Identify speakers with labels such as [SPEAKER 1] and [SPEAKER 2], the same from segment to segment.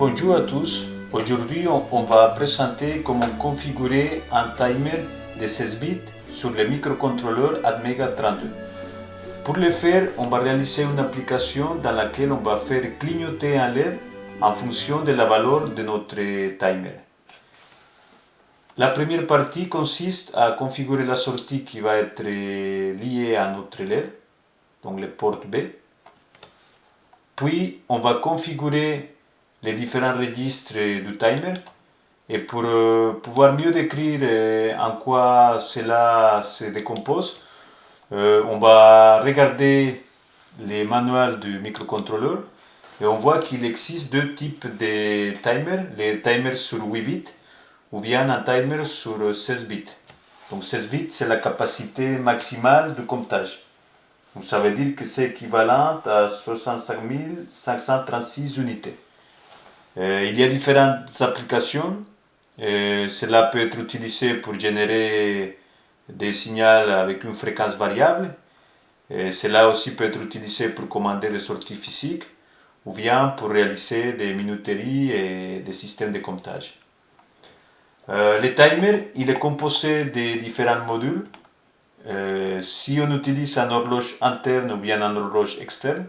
[SPEAKER 1] Bonjour à tous, aujourd'hui on va présenter comment configurer un timer de 16 bits sur le microcontrôleur Atmega32. Pour le faire, on va réaliser une application dans laquelle on va faire clignoter un LED en fonction de la valeur de notre timer. La première partie consiste à configurer la sortie qui va être liée à notre LED, donc le port B. Puis on va configurer les différents registres du timer. Et pour pouvoir mieux décrire en quoi cela se décompose, on va regarder les manuels du microcontrôleur et on voit qu'il existe deux types de timers, les timers sur 8 bits ou bien un timer sur 16 bits. Donc 16 bits, c'est la capacité maximale du comptage. Donc ça veut dire que c'est équivalent à 65 536 unités. Il y a différentes applications. Cela peut être utilisé pour générer des signaux avec une fréquence variable. Cela aussi peut être utilisé pour commander des sorties physiques ou bien pour réaliser des minuteries et des systèmes de comptage. Le timer, il est composé de différents modules. Si on utilise un horloge interne ou bien un horloge externe,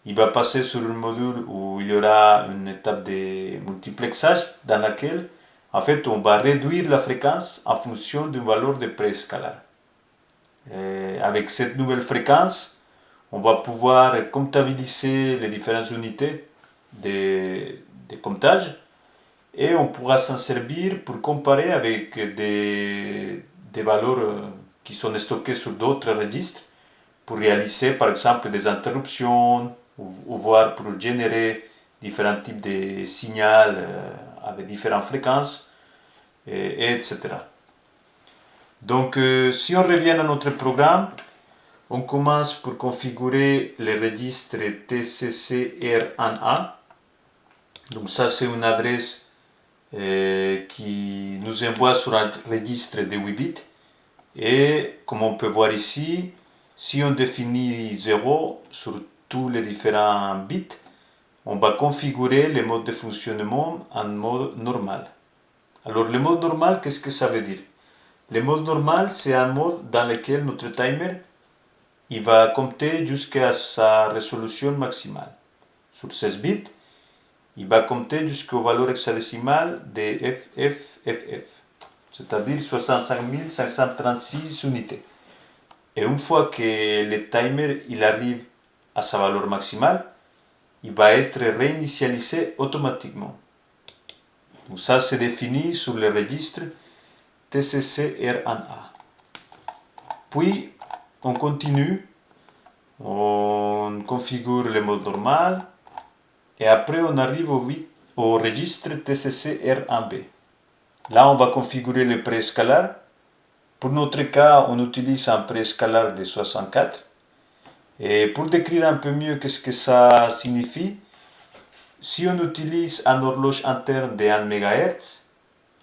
[SPEAKER 1] il va passer sur un module où il y aura une étape de multiplexage dans laquelle en fait on va réduire la fréquence en fonction d'une valeur de préscalar. Avec cette nouvelle fréquence, on va pouvoir comptabiliser les différentes unités de comptage et on pourra s'en servir pour comparer avec des valeurs qui sont stockées sur d'autres registres pour réaliser par exemple des interruptions ou voir pour générer différents types de signaux avec différentes fréquences, etc. Donc si on revient à notre programme, on commence pour configurer le registre TCCR1A. Donc ça c'est une adresse qui nous envoie sur un registre de 8 bits. Et comme on peut voir ici, si on définit 0 sur tous les différents bits, on va configurer le mode de fonctionnement en mode normal. Alors le mode normal, qu'est-ce que ça veut dire? Le mode normal, c'est un mode dans lequel notre timer il va compter jusqu'à sa résolution maximale. Sur 16 bits, il va compter jusqu'aux valeurs hexadécimales de FFFF, c'est-à-dire 65 536 unités. Et une fois que le timer il arrive à sa valeur maximale, il va être réinitialisé automatiquement. Donc ça c'est défini sur le registre TCCR1A. Puis on continue, on configure le mode normal et après on arrive au registre TCCR1B. Là on va configurer le préscalar. Pour notre cas, on utilise un préscalar de 64. Et pour décrire un peu mieux qu'est-ce que ça signifie, si on utilise un horloge interne de 1 MHz,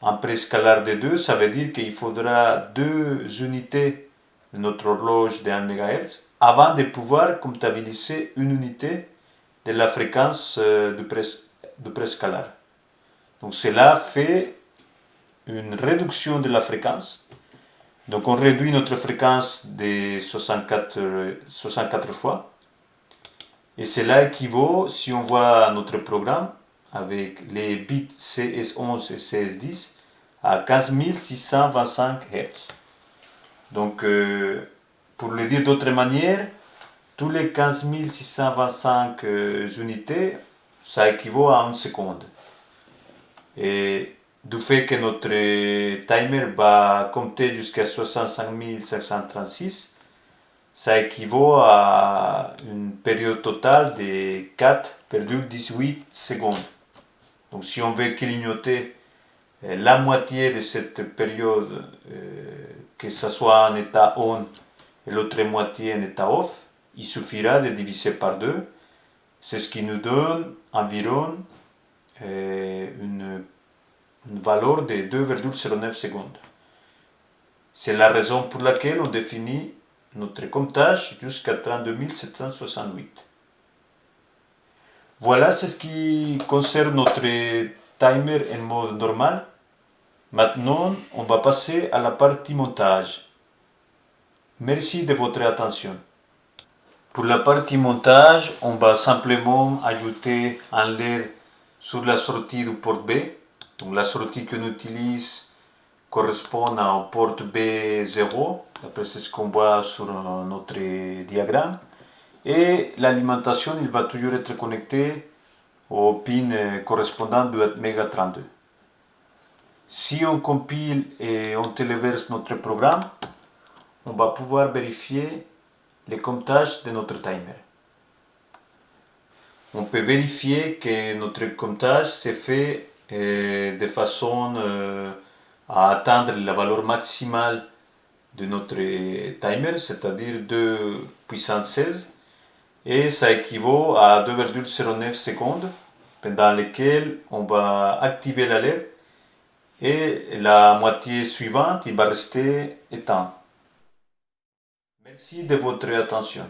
[SPEAKER 1] un préscalar de 2, ça veut dire qu'il faudra 2 unités de notre horloge de 1 MHz avant de pouvoir comptabiliser une unité de la fréquence du préscalar. Donc cela fait une réduction de la fréquence. Donc on réduit notre fréquence de 64 fois. Et cela équivaut, si on voit notre programme, avec les bits CS11 et CS10, à 15 625 Hz. Donc, pour le dire d'autre manière, tous les 15 625 unités, ça équivaut à 1 seconde. Et du fait que notre timer va compter jusqu'à 65 536, ça équivaut à une période totale de 4,18 secondes. Donc si on veut clignoter la moitié de cette période, que ce soit en état on et l'autre moitié en état off, il suffira de diviser par 2. C'est ce qui nous donne environ une valeur de 2,09 secondes. C'est la raison pour laquelle on définit notre comptage jusqu'à 32 768. Voilà, c'est ce qui concerne notre timer en mode normal. Maintenant, on va passer à la partie montage. Merci de votre attention. Pour la partie montage, on va simplement ajouter un LED sur la sortie du port B. Donc la sortie qu'on utilise correspond à un port B0, d'après ce qu'on voit sur notre diagramme. Et l'alimentation, il va toujours être connecté au pin correspondant du MEGA32. Si on compile et on téléverse notre programme, on va pouvoir vérifier les comptages de notre timer. On peut vérifier que notre comptage s'est fait de façon à atteindre la valeur maximale de notre timer, c'est-à-dire 2 puissance 16, et ça équivaut à 2,09 secondes pendant lesquelles on va activer la LED et la moitié suivante il va rester éteint. Merci de votre attention.